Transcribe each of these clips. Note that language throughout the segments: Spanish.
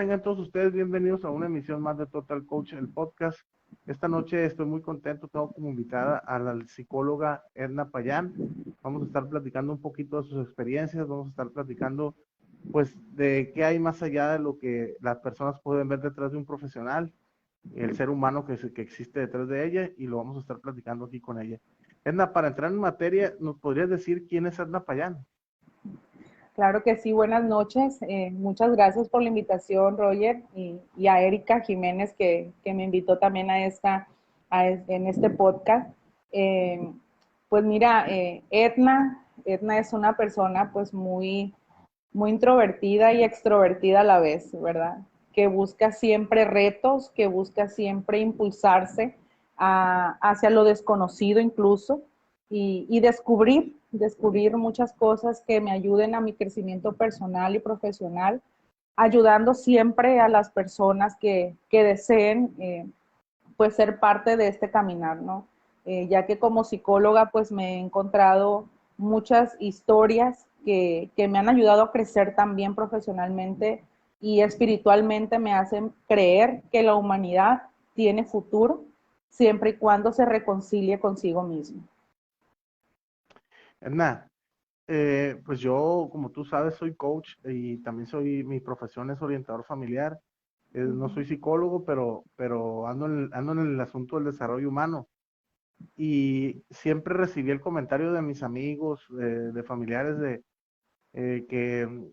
tengan todos ustedes bienvenidos a una emisión más de Total Coach, el podcast. Esta noche estoy muy contento, tengo como invitada a la psicóloga Edna Payán. Vamos a estar platicando un poquito de sus experiencias, vamos a estar platicando pues de qué hay más allá de lo que las personas pueden ver detrás de un profesional, el ser humano que existe detrás de ella, y lo vamos a estar platicando aquí con ella. Edna, para entrar en materia, ¿nos podrías decir quién es Edna Payán? Claro que sí, buenas noches. Muchas gracias por la invitación, Roger, y a Erika Jiménez, que me invitó también en este podcast. Eh, pues mira, Edna es una persona pues muy introvertida y extrovertida a la vez, ¿verdad? Que busca siempre retos, que busca siempre impulsarse hacia lo desconocido incluso y descubrir muchas cosas que me ayuden a mi crecimiento personal y profesional, ayudando siempre a las personas que deseen pues ser parte de este caminar, ¿no? Ya que como psicóloga pues me he encontrado muchas historias que me han ayudado a crecer también profesionalmente y espiritualmente, me hacen creer que la humanidad tiene futuro siempre y cuando se reconcilie consigo mismo. Edna, pues yo, como tú sabes, soy coach y también mi profesión es orientador familiar. No soy psicólogo, pero ando en el asunto del desarrollo humano. Y siempre recibí el comentario de mis amigos, de familiares, que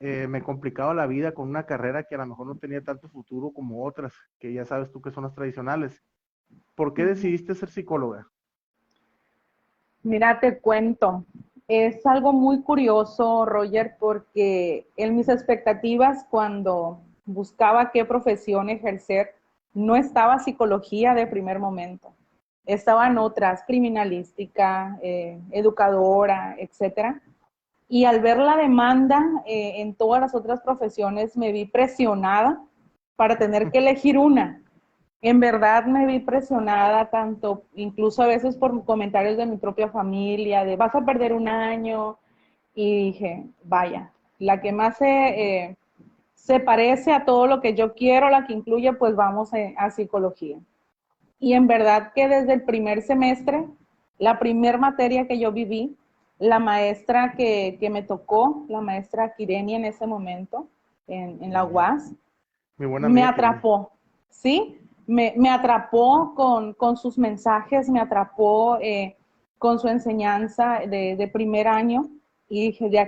me complicaba la vida con una carrera que a lo mejor no tenía tanto futuro como otras, que ya sabes tú que son las tradicionales. ¿Por qué decidiste ser psicóloga? Mira, te cuento, es algo muy curioso, Roger, porque en mis expectativas cuando buscaba qué profesión ejercer, no estaba psicología de primer momento. Estaban otras, criminalística, educadora, etcétera. Y al ver la demanda en todas las otras profesiones, me vi presionada para tener que elegir una. En verdad me vi presionada tanto, incluso a veces por comentarios de mi propia familia, de vas a perder un año, y dije, vaya, la que más se parece a todo lo que yo quiero, la que incluye, pues vamos a psicología. Y en verdad que desde el primer semestre, la primer materia que yo viví, la maestra que me tocó, la maestra Kireni en ese momento, en la UAS, Mi buena me amiga Kirene. atrapó, ¿sí? Me atrapó con sus mensajes, me atrapó con su enseñanza de primer año, y dije, de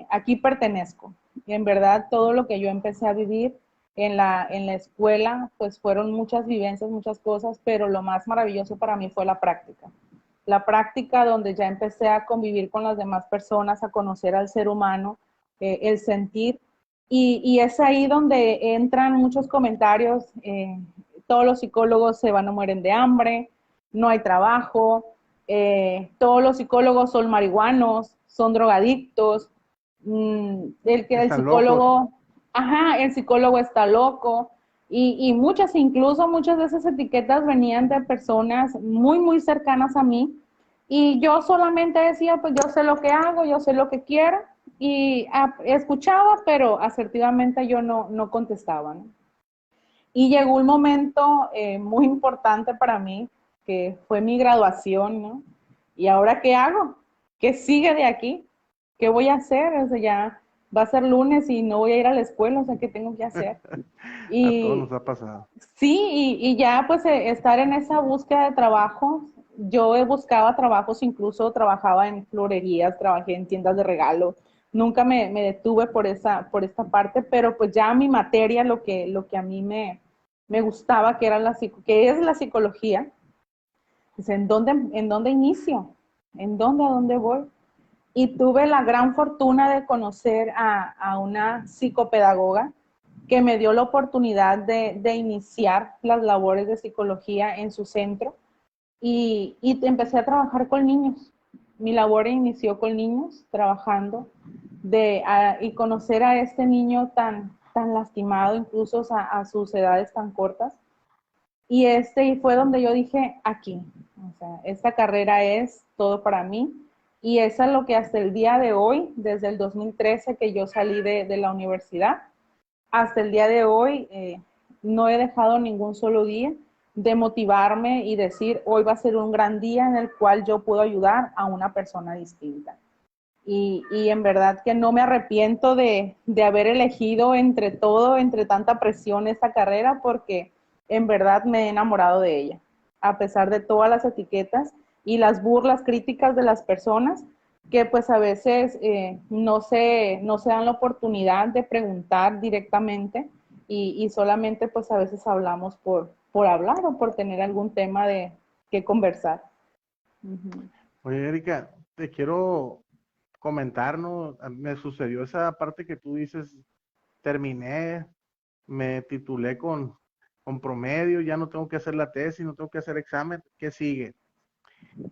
aquí pertenezco. Y en verdad todo lo que yo empecé a vivir en la escuela, pues fueron muchas vivencias, muchas cosas, pero lo más maravilloso para mí fue la práctica. La práctica donde ya empecé a convivir con las demás personas, a conocer al ser humano, el sentir. Y es ahí donde entran muchos comentarios, todos los psicólogos se van a morir de hambre, no hay trabajo, todos los psicólogos son marihuanos, son drogadictos, el Están locos. psicólogo, ajá, el psicólogo está loco, y incluso muchas de esas etiquetas venían de personas muy cercanas a mí, y yo solamente decía, pues yo sé lo que hago, yo sé lo que quiero, y escuchaba, pero asertivamente yo no contestaba, ¿no? Y llegó un momento muy importante para mí, que fue mi graduación, ¿no? ¿Y ahora qué hago? ¿Qué sigue de aquí? ¿Qué voy a hacer? O sea, ya va a ser lunes y no voy a ir a la escuela, o sea, ¿qué tengo que hacer? A todos Y nos ha pasado. sí, y ya pues estar en esa búsqueda de trabajo, yo buscaba trabajos, incluso trabajaba en florerías, trabajé en tiendas de regalo, nunca me detuve por esta parte, pero pues ya mi materia, lo que a mí me gustaba, que es la psicología, pues ¿en dónde inicio? ¿A dónde voy? Y tuve la gran fortuna de conocer a una psicopedagoga que me dio la oportunidad de iniciar las labores de psicología en su centro, y empecé a trabajar con niños. Mi labor inició con niños, trabajando y conocer a este niño tan lastimado, incluso a sus edades tan cortas. Y fue donde yo dije, aquí, o sea, esta carrera es todo para mí. Y eso es lo que hasta el día de hoy, desde el 2013 que yo salí de la universidad, hasta el día de hoy no he dejado ningún solo día de motivarme y decir, hoy va a ser un gran día en el cual yo puedo ayudar a una persona distinta. Y en verdad que no me arrepiento de haber elegido entre todo, entre tanta presión esta carrera, porque en verdad me he enamorado de ella, a pesar de todas las etiquetas y las burlas críticas de las personas que pues a veces no se dan la oportunidad de preguntar directamente y solamente pues a veces hablamos por hablar o por tener algún tema de que conversar. Uh-huh. Oye, Erika, te quiero comentar, ¿no? Me sucedió esa parte que tú dices, terminé, me titulé con promedio, ya no tengo que hacer la tesis, no tengo que hacer examen, ¿qué sigue?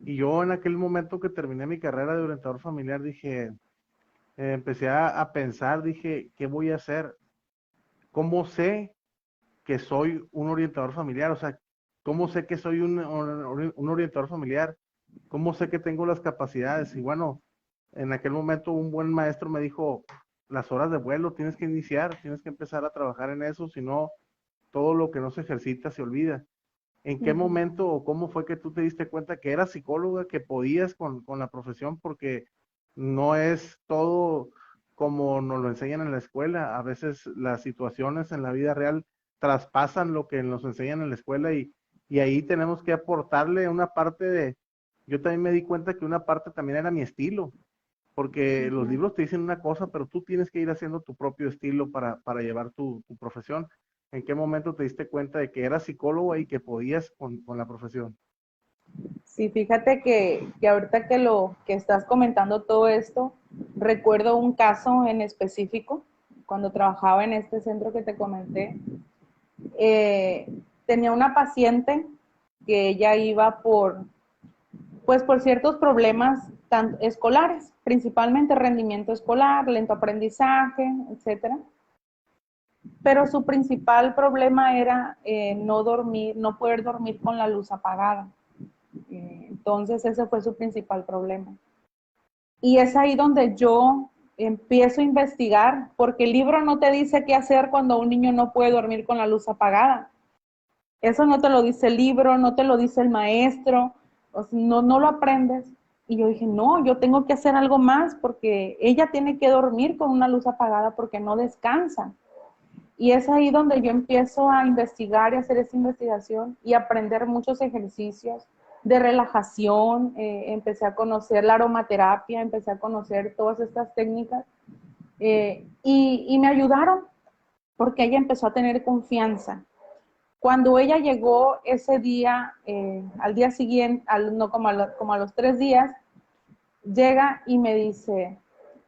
Y yo en aquel momento que terminé mi carrera de orientador familiar dije, empecé a pensar, dije, ¿qué voy a hacer? ¿Cómo sé que soy un orientador familiar? O sea, ¿cómo sé que soy un orientador familiar? ¿Cómo sé que tengo las capacidades? Y bueno, en aquel momento un buen maestro me dijo, las horas de vuelo tienes que iniciar, tienes que empezar a trabajar en eso, si no, todo lo que no se ejercita se olvida. ¿En qué Uh-huh. momento o cómo fue que tú te diste cuenta que eras psicóloga, que podías con la profesión? Porque no es todo como nos lo enseñan en la escuela. A veces las situaciones en la vida real traspasan lo que nos enseñan en la escuela y ahí tenemos que aportarle una parte de... Yo también me di cuenta que una parte también era mi estilo, porque los Uh-huh. libros te dicen una cosa, pero tú tienes que ir haciendo tu propio estilo para llevar tu profesión. ¿En qué momento te diste cuenta de que eras psicólogo y que podías con la profesión? Sí, fíjate que ahorita que estás comentando todo esto, recuerdo un caso en específico, cuando trabajaba en este centro que te comenté, eh, tenía una paciente que ella iba pues por ciertos problemas tan escolares, principalmente rendimiento escolar, lento aprendizaje, etcétera. Pero su principal problema era no dormir, no poder dormir con la luz apagada. Entonces ese fue su principal problema. Y es ahí donde yo empiezo a investigar, porque el libro no te dice qué hacer cuando un niño no puede dormir con la luz apagada. Eso no te lo dice el libro, no te lo dice el maestro, o sea, no lo aprendes. Y yo dije, no, yo tengo que hacer algo más porque ella tiene que dormir con una luz apagada porque no descansa. Y es ahí donde yo empiezo a investigar y hacer esa investigación y aprender muchos ejercicios de relajación. Empecé a conocer la aromaterapia, empecé a conocer todas estas técnicas y me ayudaron porque ella empezó a tener confianza. Cuando ella llegó ese día, al día siguiente, no como a los 3 días, llega y me dice,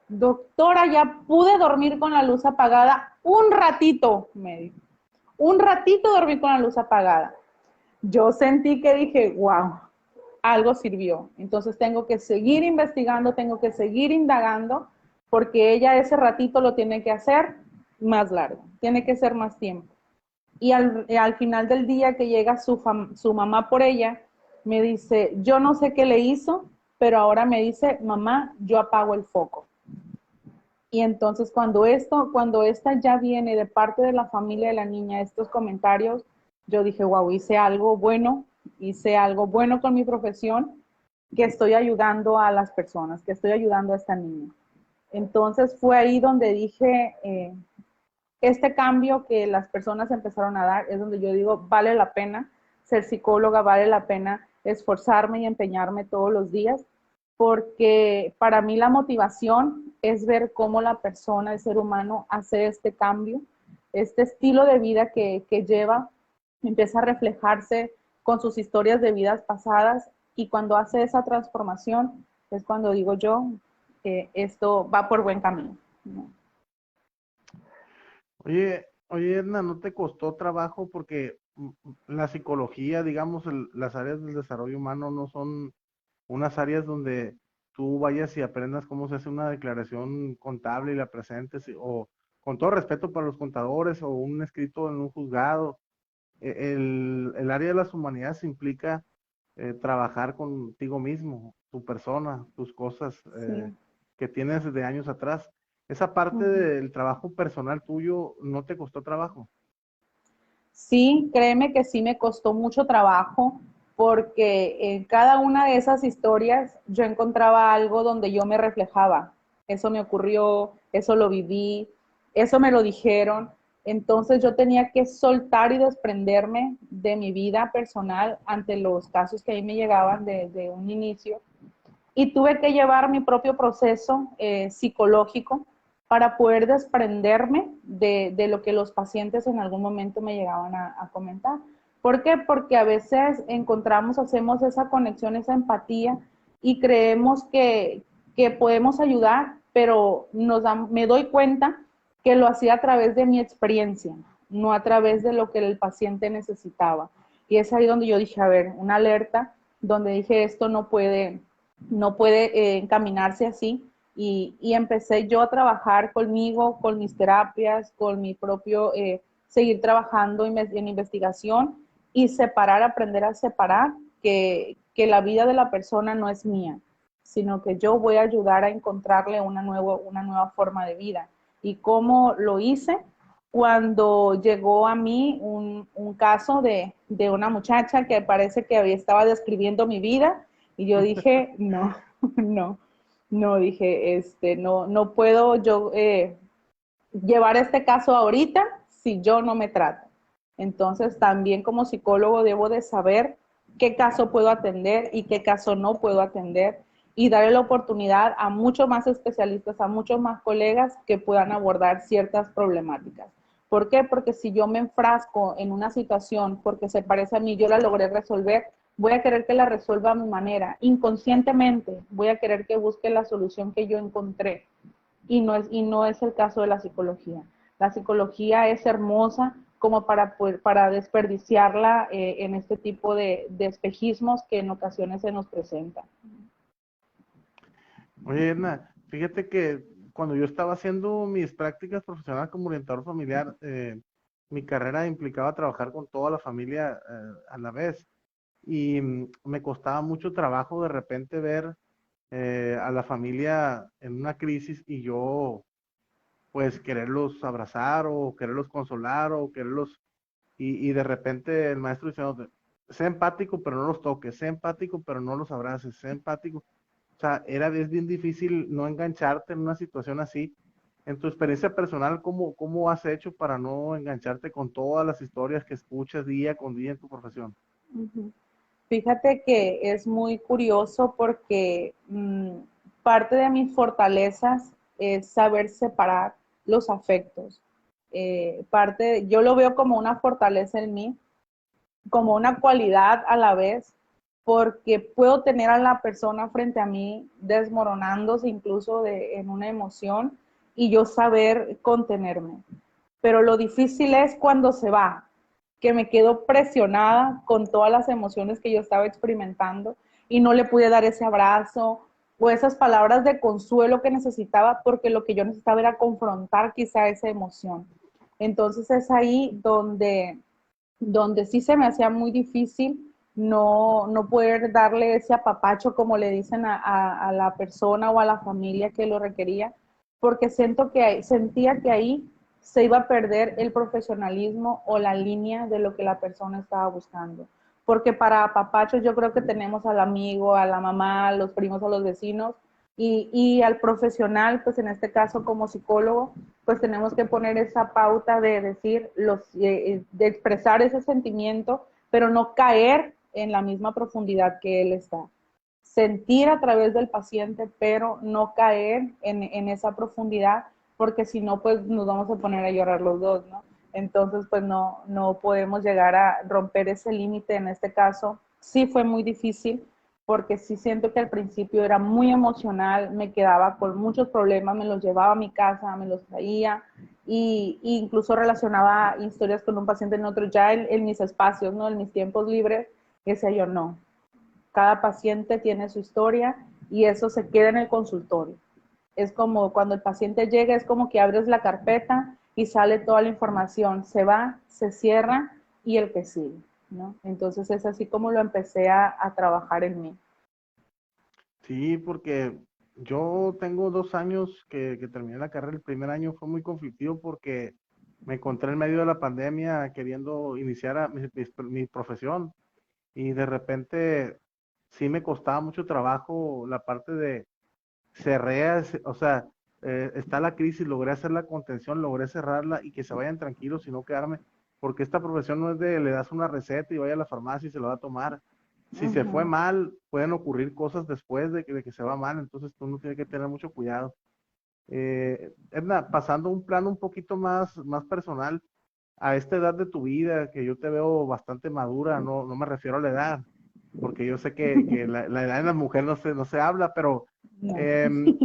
doctora, ya pude dormir con la luz apagada un ratito, me dijo. Un ratito dormí con la luz apagada. Yo sentí que dije, wow, algo sirvió. Entonces tengo que seguir investigando, tengo que seguir indagando, porque ella ese ratito lo tiene que hacer más largo, tiene que ser más tiempo. Y al final del día que llega su mamá por ella, me dice, yo no sé qué le hizo, pero ahora me dice, mamá, yo apago el foco. Y entonces cuando esta ya viene de parte de la familia de la niña, estos comentarios, yo dije, wow, hice algo bueno con mi profesión, que estoy ayudando a las personas, que estoy ayudando a esta niña. Entonces fue ahí donde dije, este cambio que las personas empezaron a dar es donde yo digo, vale la pena ser psicóloga, vale la pena esforzarme y empeñarme todos los días, porque para mí la motivación es ver cómo la persona, el ser humano, hace este cambio, este estilo de vida que lleva, empieza a reflejarse con sus historias de vidas pasadas y cuando hace esa transformación es cuando digo yo que esto va por buen camino, ¿no? Oye, Edna, ¿no te costó trabajo? Porque la psicología, digamos, las áreas del desarrollo humano no son unas áreas donde tú vayas y aprendas cómo se hace una declaración contable y la presentes, o con todo respeto para los contadores, o un escrito en un juzgado. El área de las humanidades implica trabajar contigo mismo, tu persona, tus cosas Sí. que tienes de años atrás. Esa parte Ujú. del trabajo personal tuyo, ¿no te costó trabajo? Sí, créeme que sí me costó mucho trabajo porque en cada una de esas historias yo encontraba algo donde yo me reflejaba. Eso me ocurrió, eso lo viví, eso me lo dijeron. Entonces yo tenía que soltar y desprenderme de mi vida personal ante los casos que ahí me llegaban desde un inicio y tuve que llevar mi propio proceso psicológico para poder desprenderme de lo que los pacientes en algún momento me llegaban a comentar. ¿Por qué? Porque a veces encontramos, hacemos esa conexión, esa empatía y creemos que podemos ayudar, pero me doy cuenta que lo hacía a través de mi experiencia, no a través de lo que el paciente necesitaba. Y es ahí donde yo dije, a ver, una alerta, donde dije, esto no puede encaminarse así. Y empecé yo a trabajar conmigo, con mis terapias, con mi propio, seguir trabajando en investigación y separar, aprender a separar que la vida de la persona no es mía, sino que yo voy a ayudar a encontrarle una nueva forma de vida. ¿Y cómo lo hice? Cuando llegó a mí un caso de una muchacha que parece que estaba describiendo mi vida y yo dije, no, no, no, dije, no puedo yo llevar este caso ahorita si yo no me trato. Entonces, también como psicólogo debo de saber qué caso puedo atender y qué caso no puedo atender y darle la oportunidad a muchos más especialistas, a muchos más colegas que puedan abordar ciertas problemáticas. ¿Por qué? Porque si yo me enfrasco en una situación porque se parece a mí, yo la logré resolver, voy a querer que la resuelva a mi manera. Inconscientemente voy a querer que busque la solución que yo encontré y no es el caso de la psicología. La psicología es hermosa como para desperdiciarla en este tipo de espejismos que en ocasiones se nos presentan. Oye, Edna, fíjate que cuando yo estaba haciendo mis prácticas profesionales como orientador familiar, mi carrera implicaba trabajar con toda la familia a la vez. Y me costaba mucho trabajo de repente ver a la familia en una crisis y yo pues quererlos abrazar o quererlos consolar o quererlos y de repente el maestro diciendo, sé empático pero no los toques, sé empático pero no los abraces, sé empático. O sea, es bien difícil no engancharte en una situación así. En tu experiencia personal, ¿cómo has hecho para no engancharte con todas las historias que escuchas día con día en tu profesión? Uh-huh. Fíjate que es muy curioso porque parte de mis fortalezas es saber separar los afectos. Yo lo veo como una fortaleza en mí, como una cualidad a la vez, porque puedo tener a la persona frente a mí desmoronándose incluso en una emoción y yo saber contenerme. Pero lo difícil es cuando se va, que me quedo presionada con todas las emociones que yo estaba experimentando y no le pude dar ese abrazo o esas palabras de consuelo que necesitaba porque lo que yo necesitaba era confrontar quizá esa emoción. Entonces es ahí donde sí se me hacía muy difícil no poder darle ese apapacho, como le dicen a la persona o a la familia que lo requería, porque sentía que ahí se iba a perder el profesionalismo o la línea de lo que la persona estaba buscando. Porque para apapachos yo creo que tenemos al amigo, a la mamá, a los primos, a los vecinos, y al profesional, pues en este caso como psicólogo, pues tenemos que poner esa pauta de decir, de expresar ese sentimiento, pero no caer en la misma profundidad que él está. Sentir a través del paciente, pero no caer en esa profundidad, porque si no, pues nos vamos a poner a llorar los dos, ¿no? Entonces, pues no podemos llegar a romper ese límite. En este caso, sí fue muy difícil, porque sí siento que al principio era muy emocional, me quedaba con muchos problemas, me los llevaba a mi casa, me los traía, y incluso relacionaba historias con un paciente en otro, ya en mis espacios, ¿no? En mis tiempos libres, decía yo, no, cada paciente tiene su historia y eso se queda en el consultorio. Es como cuando el paciente llega, es como que abres la carpeta y sale toda la información, se va, se cierra y el que sigue, ¿no? Entonces es así como lo empecé a trabajar en mí. Sí, porque Yo tengo 2 años que terminé la carrera. El primer año fue muy conflictivo porque me encontré en medio de la pandemia queriendo iniciar mi profesión y de repente sí me costaba mucho trabajo la parte de cerré, o sea, está la crisis, logré hacer la contención, logré cerrarla y que se vayan tranquilos y no quedarme, porque esta profesión no es de le das una receta y vaya a la farmacia y se lo va a tomar. Si se fue Ujú. mal, pueden ocurrir cosas después de que se va mal, entonces uno tiene que tener mucho cuidado. Edna, pasando a un plano un poquito más personal, a esta edad de tu vida, que yo te veo bastante madura, no me refiero a la edad, porque yo sé que la edad de la mujer no se habla, pero No.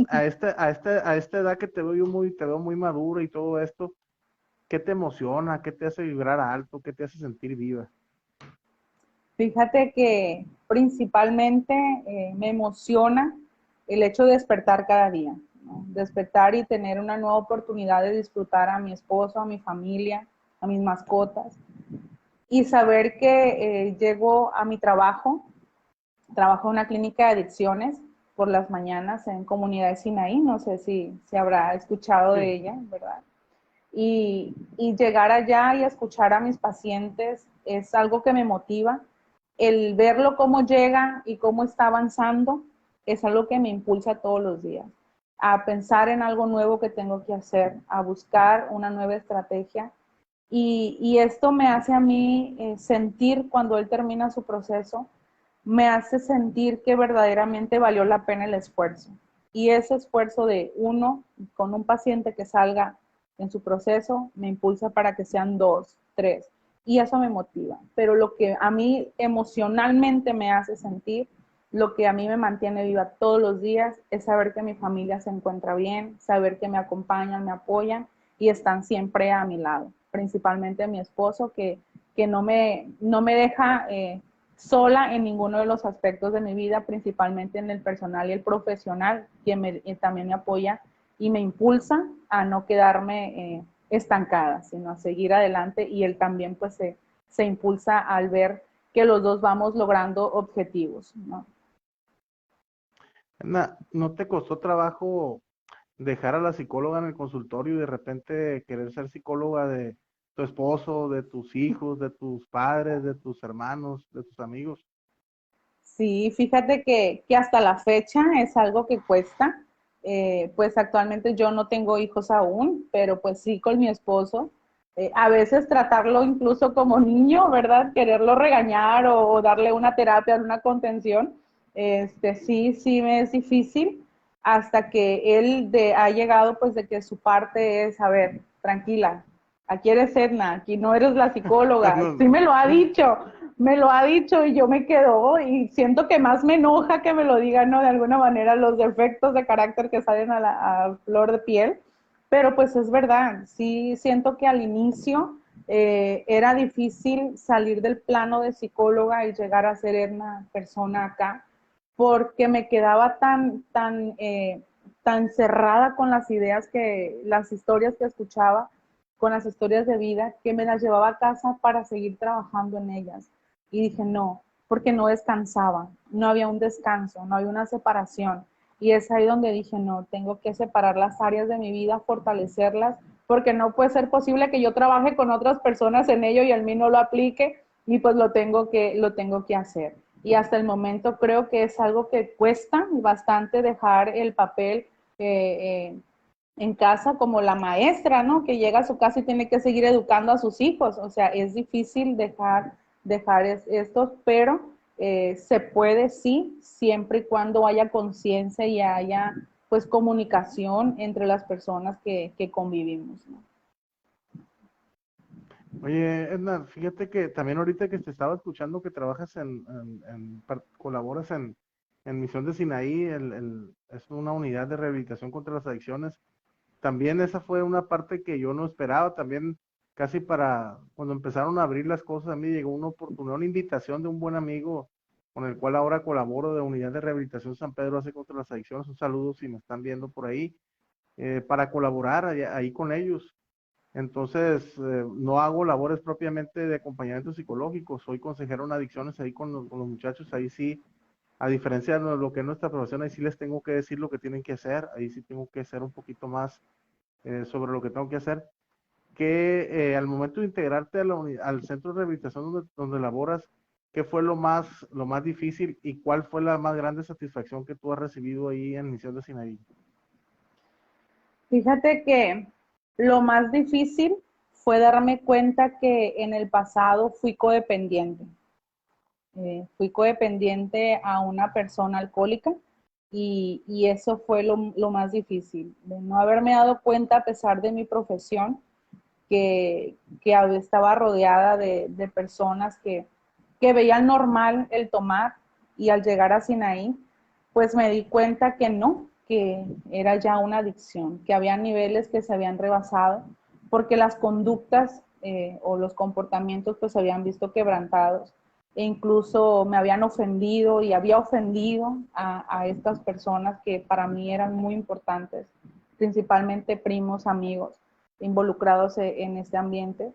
a esta edad que te veo muy madura y todo esto, ¿qué te emociona? ¿Qué te hace vibrar alto? ¿Qué te hace sentir viva? Fíjate que principalmente me emociona el hecho de despertar cada día, ¿no? Despertar y tener una nueva oportunidad de disfrutar a mi esposo, a mi familia, a mis mascotas y saber que llego a mi trabajo en una clínica de adicciones por las mañanas en Comunidad Sinaí, no sé si se habrá escuchado de Sí. ella, ¿verdad? Y llegar allá y escuchar a mis pacientes es algo que me motiva. El verlo cómo llega y cómo está avanzando es algo que me impulsa todos los días a pensar en algo nuevo que tengo que hacer, a buscar una nueva estrategia. Y esto me hace a mí sentir cuando él termina su proceso, me hace sentir que verdaderamente valió la pena el esfuerzo. Y ese esfuerzo de uno con un paciente que salga en su proceso me impulsa para que sean dos, tres. Y eso me motiva. Pero lo que a mí emocionalmente me hace sentir, lo que a mí me mantiene viva todos los días, es saber que mi familia se encuentra bien, saber que me acompañan, me apoyan y están siempre a mi lado. Principalmente mi esposo, que no me deja sola en ninguno de los aspectos de mi vida, principalmente en el personal y el profesional, que también me apoya y me impulsa a no quedarme estancada, sino a seguir adelante y él también pues se impulsa al ver que los dos vamos logrando objetivos, ¿no? Edna, ¿no te costó trabajo dejar a la psicóloga en el consultorio y de repente querer ser psicóloga de tu esposo, de tus hijos, de tus padres, de tus hermanos, de tus amigos? Sí, fíjate que hasta la fecha es algo que cuesta. Pues actualmente yo no tengo hijos aún, pero pues sí con mi esposo. A veces tratarlo incluso como niño, ¿verdad? Quererlo regañar o darle una terapia, una contención, sí me es difícil hasta que ha llegado pues de que su parte es, a ver, tranquila, aquí eres Edna, aquí no eres la psicóloga. No, Sí me lo ha dicho y yo me quedo y siento que más me enoja que me lo digan, ¿no? De alguna manera los defectos de carácter que salen a flor de piel, pero pues es verdad, sí siento que al inicio era difícil salir del plano de psicóloga y llegar a ser una persona acá, porque me quedaba tan cerrada con las historias que escuchaba, con las historias de vida, que me las llevaba a casa para seguir trabajando en ellas. Y dije, no, porque no descansaba, no había un descanso, no había una separación. Y es ahí donde dije, no, tengo que separar las áreas de mi vida, fortalecerlas, porque no puede ser posible que yo trabaje con otras personas en ello y el mí no lo aplique y pues lo tengo que hacer. Y hasta el momento creo que es algo que cuesta bastante dejar el papel en casa como la maestra, ¿no? Que llega a su casa y tiene que seguir educando a sus hijos. O sea, es difícil dejar esto, pero se puede sí, siempre y cuando haya conciencia y haya pues comunicación entre las personas que convivimos, ¿no? oye, Edna, fíjate que también ahorita que te estaba escuchando que trabajas colaboras en Misión de Sinaí, es una unidad de rehabilitación contra las adicciones. También esa fue una parte que yo no esperaba, también casi para cuando empezaron a abrir las cosas, a mí llegó una oportunidad, una invitación de un buen amigo con el cual ahora colaboro de Unidad de Rehabilitación San Pedro hace contra las adicciones. Un saludo si me están viendo por ahí, para colaborar ahí con ellos. Entonces, no hago labores propiamente de acompañamiento psicológico, soy consejero en adicciones ahí con los muchachos, ahí sí A diferencia de lo que es nuestra profesión, ahí sí les tengo que decir lo que tienen que hacer, ahí sí tengo que ser un poquito más sobre lo que tengo que hacer, que al momento de integrarte a al centro de rehabilitación donde laboras, ¿qué fue lo más difícil y cuál fue la más grande satisfacción que tú has recibido ahí en Misión de Sinaí? Fíjate que lo más difícil fue darme cuenta que en el pasado fui codependiente. Fui codependiente a una persona alcohólica y eso fue lo más difícil, de no haberme dado cuenta a pesar de mi profesión que estaba rodeada de personas que veían normal el tomar y al llegar a Sinaí, pues me di cuenta que no, que era ya una adicción, que había niveles que se habían rebasado porque las conductas o los comportamientos pues se habían visto quebrantados e incluso me habían ofendido y había ofendido a estas personas que para mí eran muy importantes, principalmente primos, amigos involucrados en este ambiente.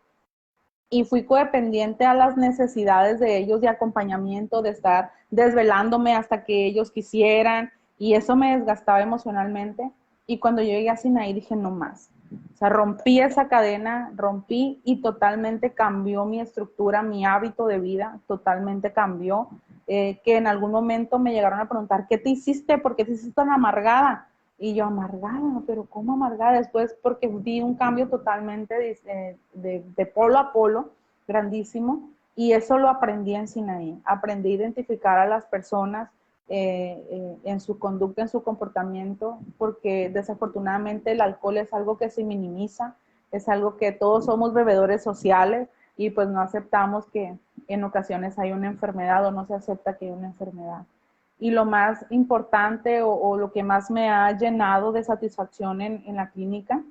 Y fui codependiente a las necesidades de ellos de acompañamiento, de estar desvelándome hasta que ellos quisieran, y eso me desgastaba emocionalmente. Y cuando yo llegué a Sinaí dije, no más. O sea, rompí esa cadena, rompí y totalmente cambió mi estructura, mi hábito de vida, totalmente cambió. Que en algún momento me llegaron a preguntar, ¿qué te hiciste? ¿Por qué te hiciste tan amargada? Y yo, amargada, pero ¿cómo amargada? Después, porque vi un cambio totalmente de polo a polo, grandísimo, y eso lo aprendí en Sinaí. Aprendí a identificar a las personas en su conducta, en su comportamiento, porque desafortunadamente el alcohol es algo que se minimiza, es algo que todos somos bebedores sociales y pues no aceptamos que en ocasiones hay una enfermedad o no se acepta que hay una enfermedad. Y lo más importante o lo que más me ha llenado de satisfacción en la clínica,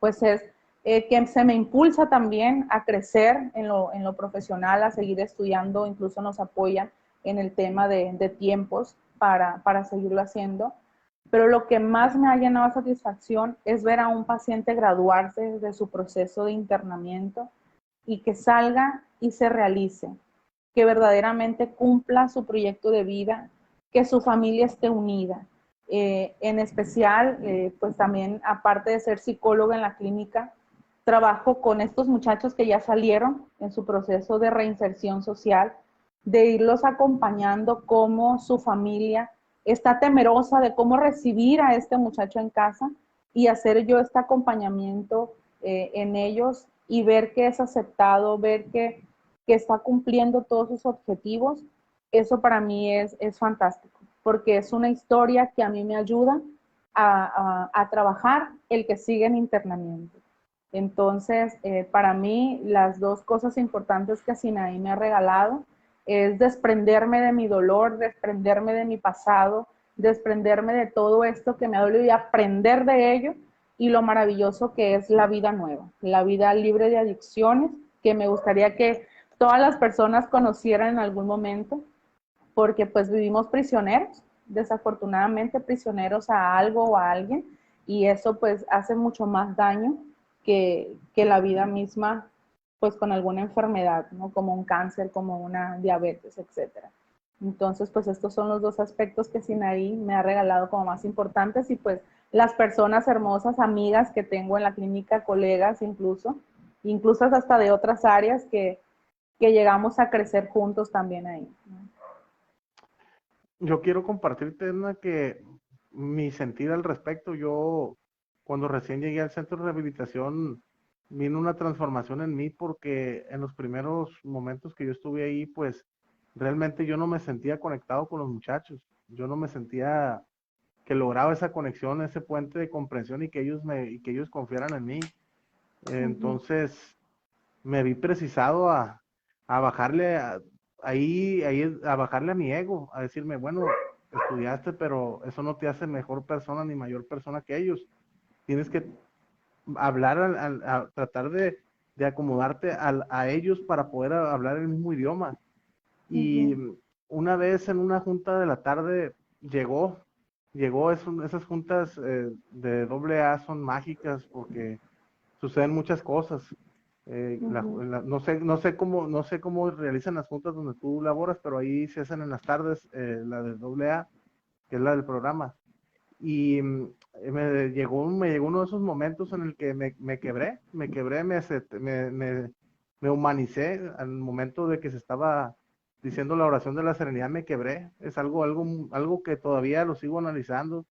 pues es que se me impulsa también a crecer en lo profesional, a seguir estudiando, incluso nos apoyan en el tema de tiempos para seguirlo haciendo. Pero lo que más me ha llenado de satisfacción es ver a un paciente graduarse de su proceso de internamiento y que salga y se realice, que verdaderamente cumpla su proyecto de vida, que su familia esté unida. En especial, pues también, aparte de ser psicóloga en la clínica, trabajo con estos muchachos que ya salieron en su proceso de reinserción social, de irlos acompañando cómo su familia está temerosa de cómo recibir a este muchacho en casa y hacer yo este acompañamiento en ellos y ver que es aceptado, ver que está cumpliendo todos sus objetivos, eso para mí es fantástico, porque es una historia que a mí me ayuda a trabajar el que sigue en internamiento. Entonces, para mí, las dos cosas importantes que Sinaí me ha regalado es desprenderme de mi dolor, desprenderme de mi pasado, desprenderme de todo esto que me ha dolido y aprender de ello y lo maravilloso que es la vida nueva, la vida libre de adicciones, que me gustaría que todas las personas conocieran en algún momento, porque pues vivimos prisioneros, desafortunadamente prisioneros a algo o a alguien, y eso pues hace mucho más daño que la vida misma, pues con alguna enfermedad, ¿no? Como un cáncer, como una diabetes, etcétera. Entonces, pues estos son los dos aspectos que Sinaí me ha regalado como más importantes y pues las personas hermosas, amigas que tengo en la clínica, colegas incluso hasta de otras áreas que llegamos a crecer juntos también ahí, ¿no? Yo quiero compartirte una que mi sentir al respecto, yo cuando recién llegué al centro de rehabilitación, vino una transformación en mí porque en los primeros momentos que yo estuve ahí, pues realmente yo no me sentía conectado con los muchachos, yo no me sentía que lograba esa conexión, ese puente de comprensión y que ellos confiaran en mí. Ujú. Entonces me vi precisado a bajarle ahí a bajarle a mi ego, a decirme, bueno, estudiaste, pero eso no te hace mejor persona ni mayor persona que ellos. Tienes que hablar, a tratar de acomodarte a ellos para poder hablar el mismo idioma. Y Ujú. una vez en una junta de la tarde llegó esas juntas de doble A son mágicas porque suceden muchas cosas. No sé cómo realizan las juntas donde tú laboras, pero ahí se hacen en las tardes, la de AA, que es la del programa. Y me llegó uno de esos momentos en el que me humanicé al momento de que se estaba diciendo la oración de la serenidad, me quebré. Es algo que todavía lo sigo analizando.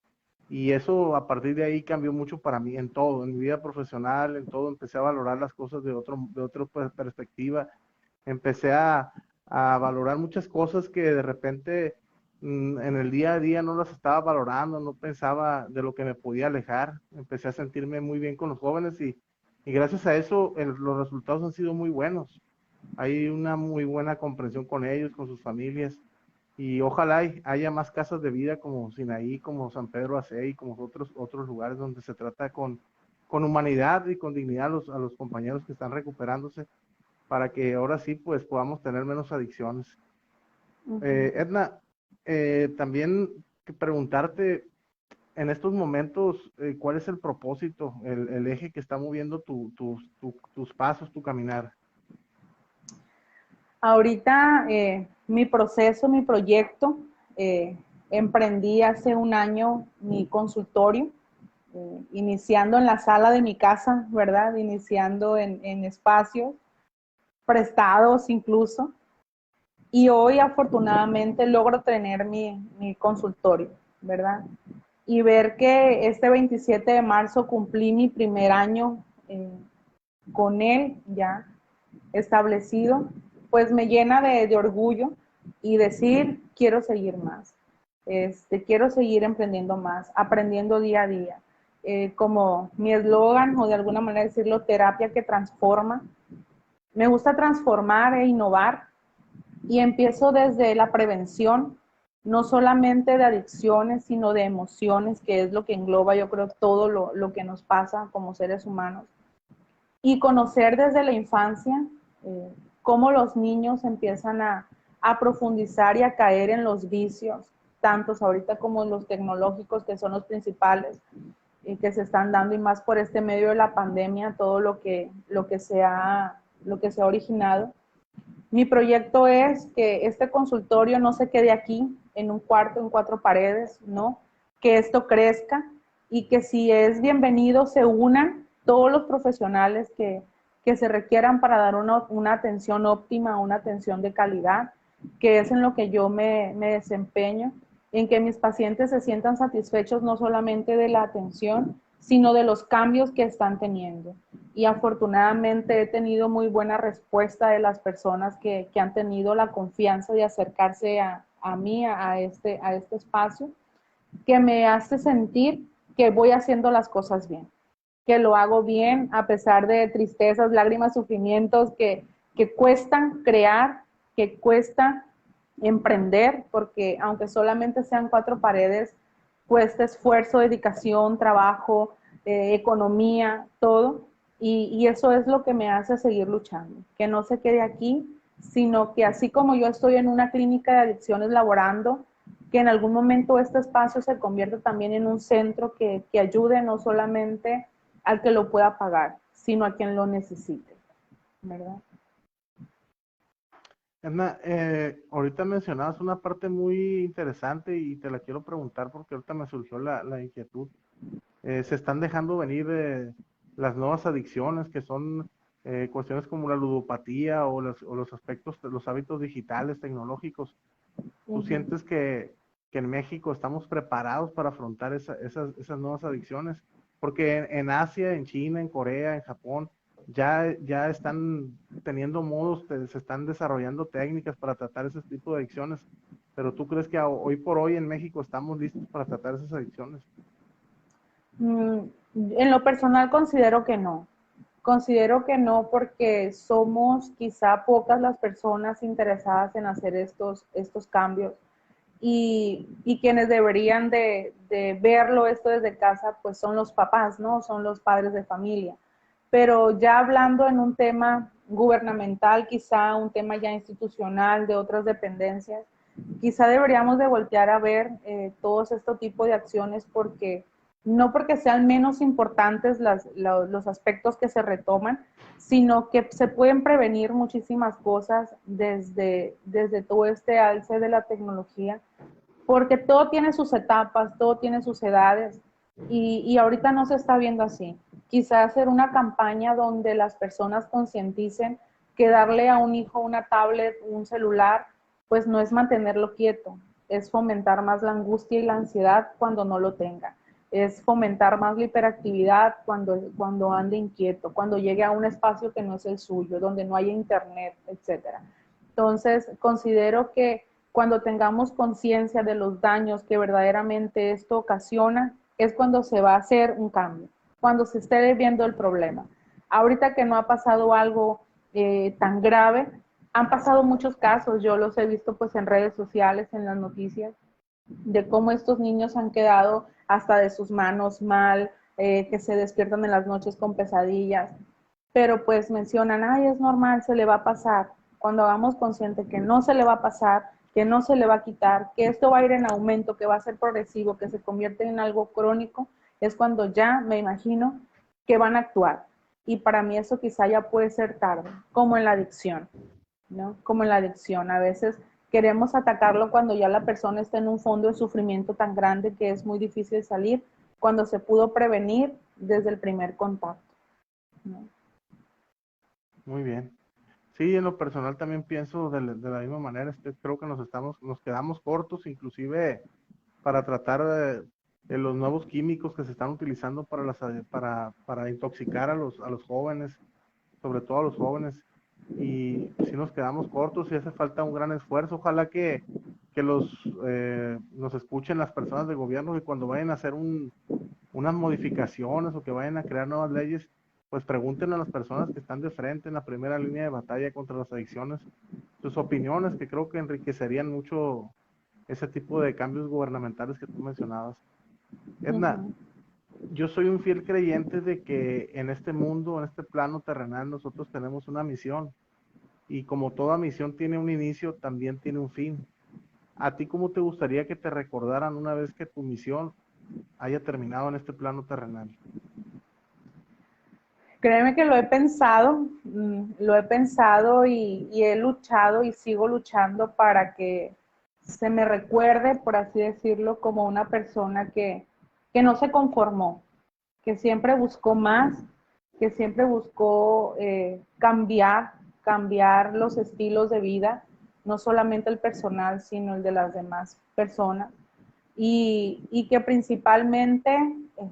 Y eso a partir de ahí cambió mucho para mí en todo, en mi vida profesional, en todo. Empecé a valorar las cosas de otra perspectiva. Empecé a valorar muchas cosas que de repente en el día a día no las estaba valorando, no pensaba de lo que me podía alejar. Empecé a sentirme muy bien con los jóvenes y gracias a eso los resultados han sido muy buenos. Hay una muy buena comprensión con ellos, con sus familias. Y ojalá haya más casas de vida como Sinaí, como San Pedro Acey, como otros lugares donde se trata con humanidad y con dignidad a los compañeros que están recuperándose para que ahora sí pues podamos tener menos adicciones. Edna, también que preguntarte en estos momentos, ¿cuál es el propósito, el eje que está moviendo tus pasos, tu caminar? Ahorita mi proceso, mi proyecto, emprendí hace un año mi consultorio, iniciando en la sala de mi casa, ¿verdad? Iniciando en espacios prestados incluso. Y hoy afortunadamente logro tener mi consultorio, ¿verdad? Y ver que este 27 de marzo cumplí mi primer año con él ya establecido, pues me llena de orgullo y decir, quiero seguir más, quiero seguir emprendiendo más, aprendiendo día a día. Como mi eslogan, o de alguna manera decirlo, terapia que transforma. Me gusta transformar e innovar y empiezo desde la prevención, no solamente de adicciones, sino de emociones, que es lo que engloba, yo creo, todo lo que nos pasa como seres humanos. Y conocer desde la infancia cómo los niños empiezan a profundizar y a caer en los vicios, tantos ahorita como los tecnológicos, que son los principales, que se están dando, y más por este medio de la pandemia, todo lo que se ha originado. Mi proyecto es que este consultorio no se quede aquí, en un cuarto, en cuatro paredes, ¿no? Que esto crezca y que si es bienvenido se unan todos los profesionales que se requieran para dar una atención óptima, una atención de calidad, que es en lo que yo me desempeño, en que mis pacientes se sientan satisfechos no solamente de la atención, sino de los cambios que están teniendo. Y afortunadamente he tenido muy buena respuesta de las personas que han tenido la confianza de acercarse a mí, a este espacio, que me hace sentir que voy haciendo las cosas bien, que lo hago bien a pesar de tristezas, lágrimas, sufrimientos que cuestan crear, que cuesta emprender, porque aunque solamente sean cuatro paredes, cuesta esfuerzo, dedicación, trabajo, economía, todo. Y eso es lo que me hace seguir luchando, que no se quede aquí, sino que así como yo estoy en una clínica de adicciones laborando, que en algún momento este espacio se convierta también en un centro que ayude no solamente al que lo pueda pagar, sino a quien lo necesite, ¿verdad? Edna, ahorita mencionabas una parte muy interesante y te la quiero preguntar porque ahorita me surgió la inquietud. Se están dejando venir las nuevas adicciones que son cuestiones como la ludopatía o los aspectos, los hábitos digitales, tecnológicos. ¿Tú sientes que en México estamos preparados para afrontar esas nuevas adicciones? Porque en Asia, en China, en Corea, en Japón, ya están teniendo modos, se están desarrollando técnicas para tratar ese tipo de adicciones. Pero ¿tú crees que hoy por hoy en México estamos listos para tratar esas adicciones? En lo personal considero que no. Considero que no porque somos quizá pocas las personas interesadas en hacer estos cambios y quienes deberían de verlo esto desde casa pues son los papás, ¿no? Son los padres de familia. Pero ya hablando en un tema gubernamental, quizá un tema ya institucional de otras dependencias, quizá deberíamos de voltear a ver todos estos tipos de acciones porque no porque sean menos importantes los aspectos que se retoman, sino que se pueden prevenir muchísimas cosas desde todo este alce de la tecnología, porque todo tiene sus etapas, todo tiene sus edades, y ahorita no se está viendo así. Quizás hacer una campaña donde las personas concienticen que darle a un hijo una tablet, un celular, pues no es mantenerlo quieto, es fomentar más la angustia y la ansiedad cuando no lo tenga. Es fomentar más la hiperactividad cuando ande inquieto, cuando llegue a un espacio que no es el suyo, donde no haya internet, etcétera. Entonces, considero que cuando tengamos conciencia de los daños que verdaderamente esto ocasiona, es cuando se va a hacer un cambio, cuando se esté viendo el problema. Ahorita que no ha pasado algo tan grave, han pasado muchos casos, yo los he visto pues en redes sociales, en las noticias, de cómo estos niños han quedado hasta de sus manos mal, que se despiertan en las noches con pesadillas, pero pues mencionan, ay, es normal, se le va a pasar. Cuando hagamos consciente que no se le va a pasar, que no se le va a quitar, que esto va a ir en aumento, que va a ser progresivo, que se convierte en algo crónico, es cuando ya me imagino que van a actuar. Y para mí eso quizá ya puede ser tarde, como en la adicción, ¿no? Como en la adicción. A veces queremos atacarlo cuando ya la persona está en un fondo de sufrimiento tan grande que es muy difícil salir, cuando se pudo prevenir desde el primer contacto, ¿no? Muy bien. Sí, en lo personal también pienso de la misma manera. Creo que nos quedamos cortos, inclusive para tratar de los nuevos químicos que se están utilizando para intoxicar a los jóvenes, sobre todo a los jóvenes. Y si nos quedamos cortos y hace falta un gran esfuerzo. Ojalá que nos escuchen las personas de gobierno, y cuando vayan a hacer unas modificaciones o que vayan a crear nuevas leyes, pues pregunten a las personas que están de frente en la primera línea de batalla contra las adicciones sus opiniones, que creo que enriquecerían mucho ese tipo de cambios gubernamentales que tú mencionabas. Edna, Uh-huh. yo soy un fiel creyente de que en este mundo, en este plano terrenal, nosotros tenemos una misión, y como toda misión tiene un inicio, también tiene un fin. ¿A ti cómo te gustaría que te recordaran una vez que tu misión haya terminado en este plano terrenal? Créeme que lo he pensado y he luchado y sigo luchando para que se me recuerde, por así decirlo, como una persona que no se conformó, que siempre buscó más, que siempre buscó cambiar los estilos de vida, no solamente el personal, sino el de las demás personas, y que principalmente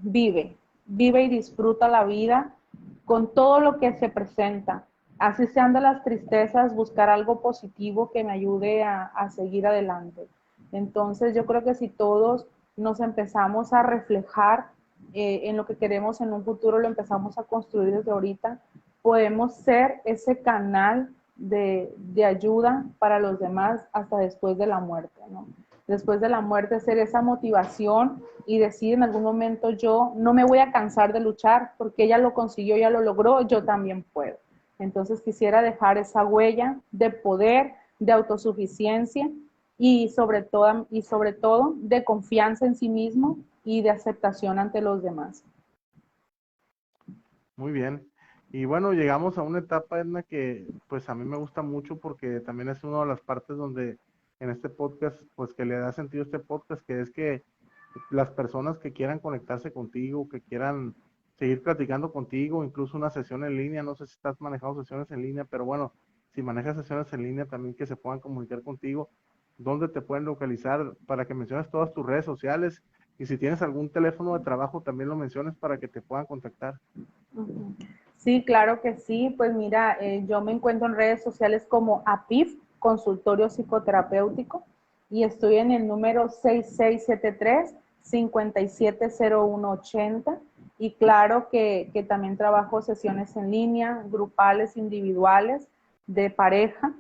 vive y disfruta la vida con todo lo que se presenta. Así sean de las tristezas, buscar algo positivo que me ayude a seguir adelante. Entonces yo creo que si todos nos empezamos a reflejar en lo que queremos en un futuro, lo empezamos a construir desde ahorita, podemos ser ese canal de ayuda para los demás hasta después de la muerte, ¿no? Después de la muerte, ser esa motivación y decir en algún momento, yo no me voy a cansar de luchar porque ella lo consiguió, ella lo logró, yo también puedo. Entonces quisiera dejar esa huella de poder, de autosuficiencia y sobre todo de confianza en sí mismo y de aceptación ante los demás. Muy bien. Y bueno, llegamos a una etapa, Edna, que pues a mí me gusta mucho, porque también es una de las partes donde en este podcast, pues que le da sentido a este podcast, que es que las personas que quieran conectarse contigo, que quieran seguir platicando contigo, incluso una sesión en línea, no sé si estás manejando sesiones en línea, pero bueno, si manejas sesiones en línea también, que se puedan comunicar contigo, ¿dónde te pueden localizar? Para que menciones todas tus redes sociales, y si tienes algún teléfono de trabajo también lo menciones para que te puedan contactar. Uh-huh. Sí, claro que sí. Pues mira, yo me encuentro en redes sociales como APIF, Consultorio Psicoterapéutico, y estoy en el número 6673-570180. Y claro que también trabajo sesiones en línea, grupales, individuales, de pareja,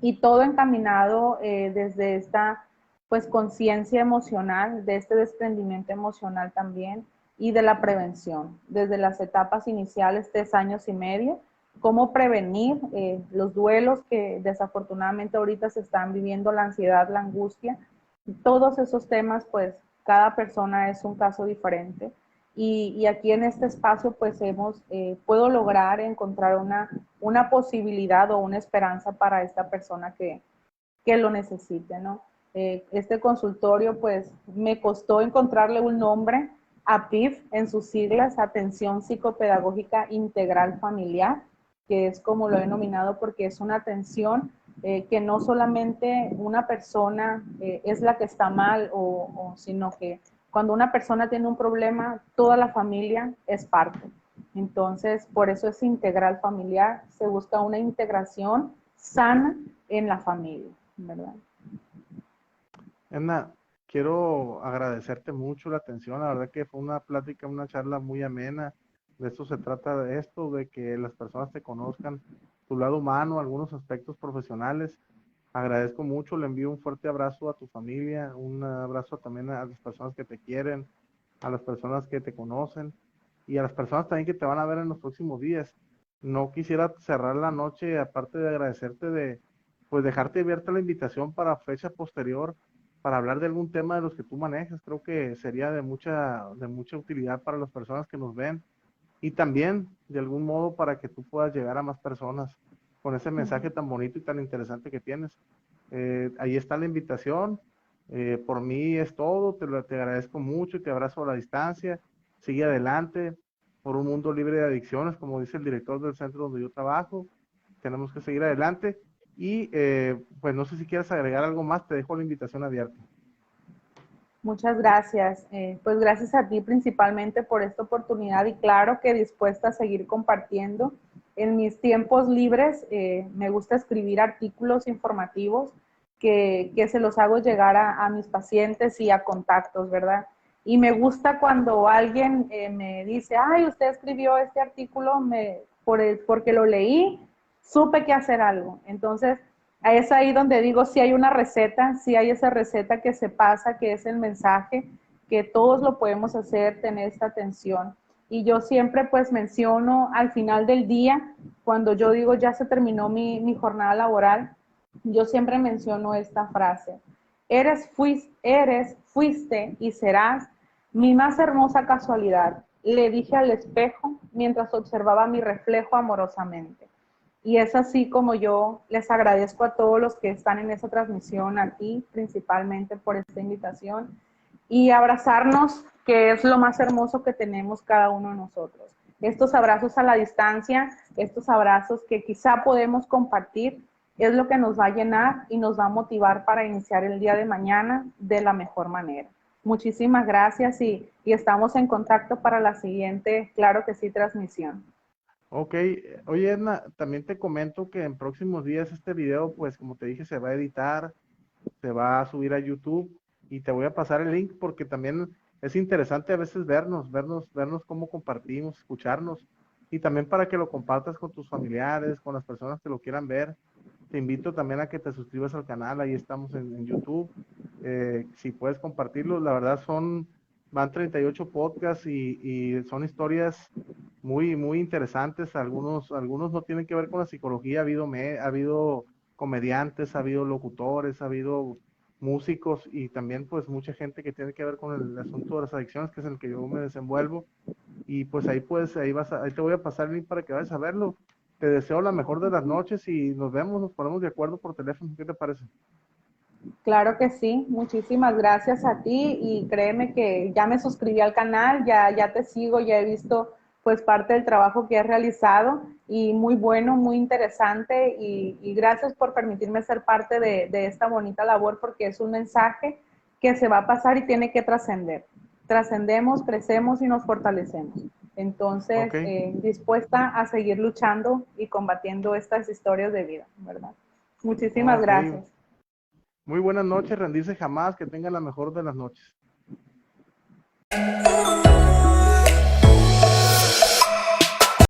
y todo encaminado desde esta pues conciencia emocional, de este desprendimiento emocional también, y de la prevención, desde las etapas iniciales, 3 años y medio, cómo prevenir los duelos que desafortunadamente ahorita se están viviendo, la ansiedad, la angustia, todos esos temas pues cada persona es un caso diferente. Y aquí en este espacio pues puedo lograr encontrar una posibilidad o una esperanza para esta persona que lo necesite, ¿no? Este consultorio, pues, me costó encontrarle un nombre, APIF, en sus siglas, Atención Psicopedagógica Integral Familiar, que es como lo he denominado porque es una atención que no solamente una persona es la que está mal, sino que cuando una persona tiene un problema, toda la familia es parte. Entonces, por eso es integral familiar, se busca una integración sana en la familia, ¿verdad? Edna, quiero agradecerte mucho la atención. La verdad que fue una plática, una charla muy amena. De esto se trata, de esto, de que las personas te conozcan tu lado humano, algunos aspectos profesionales. Agradezco mucho, le envío un fuerte abrazo a tu familia, un abrazo también a las personas que te quieren, a las personas que te conocen y a las personas también que te van a ver en los próximos días. No quisiera cerrar la noche, aparte de agradecerte, de pues dejarte abierta la invitación para fecha posterior, para hablar de algún tema de los que tú manejas. Creo que sería de mucha utilidad para las personas que nos ven y también de algún modo para que tú puedas llegar a más personas con ese mensaje tan bonito y tan interesante que tienes. Ahí está la invitación. Por mí es todo. Te agradezco mucho y te abrazo a la distancia. Sigue adelante por un mundo libre de adicciones, como dice el director del centro donde yo trabajo. Tenemos que seguir adelante. Y pues no sé si quieres agregar algo más. Te dejo la invitación abierta. Muchas gracias. Pues gracias a ti principalmente por esta oportunidad y claro que dispuesta a seguir compartiendo. En mis tiempos libres me gusta escribir artículos informativos que se los hago llegar a mis pacientes y a contactos, ¿verdad? Y me gusta cuando alguien me dice, ay, usted escribió este artículo porque lo leí, supe que hacer algo. Entonces, es ahí donde digo, si hay una receta, si hay esa receta que se pasa, que es el mensaje, que todos lo podemos hacer, tener esta atención. Y yo siempre pues menciono al final del día, cuando yo digo ya se terminó mi jornada laboral, yo siempre menciono esta frase, fuiste y serás mi más hermosa casualidad, le dije al espejo mientras observaba mi reflejo amorosamente. Y es así como yo les agradezco a todos los que están en esa transmisión, a ti principalmente por esta invitación y abrazarnos, que es lo más hermoso que tenemos cada uno de nosotros. Estos abrazos a la distancia, estos abrazos que quizá podemos compartir, es lo que nos va a llenar y nos va a motivar para iniciar el día de mañana de la mejor manera. Muchísimas gracias y estamos en contacto para la siguiente, claro que sí, transmisión. Ok, oye Edna, también te comento que en próximos días este video, pues como te dije, se va a editar, se va a subir a YouTube y te voy a pasar el link porque también es interesante a veces vernos cómo compartimos, escucharnos y también para que lo compartas con tus familiares, con las personas que lo quieran ver. Te invito también a que te suscribas al canal, ahí estamos en YouTube. Si puedes compartirlo, la verdad van 38 podcasts y son historias muy interesantes. Algunos no tienen que ver con la psicología, ha habido comediantes, ha habido locutores, ha habido músicos y también pues mucha gente que tiene que ver con el asunto de las adicciones, que es en el que yo me desenvuelvo. Y pues ahí te voy a pasar el link para que vayas a verlo. Te deseo la mejor de las noches y nos ponemos de acuerdo por teléfono. ¿Qué te parece? Claro que sí, muchísimas gracias a ti y créeme que ya me suscribí al canal, ya te sigo, ya he visto pues parte del trabajo que has realizado y muy bueno, muy interesante y gracias por permitirme ser parte de esta bonita labor porque es un mensaje que se va a pasar y tiene que trascender. Trascendemos, crecemos y nos fortalecemos. Entonces, Ok. dispuesta a seguir luchando y combatiendo estas historias de vida, ¿verdad? Muchísimas Ok. gracias. Muy buenas noches, rendirse jamás, que tengan la mejor de las noches.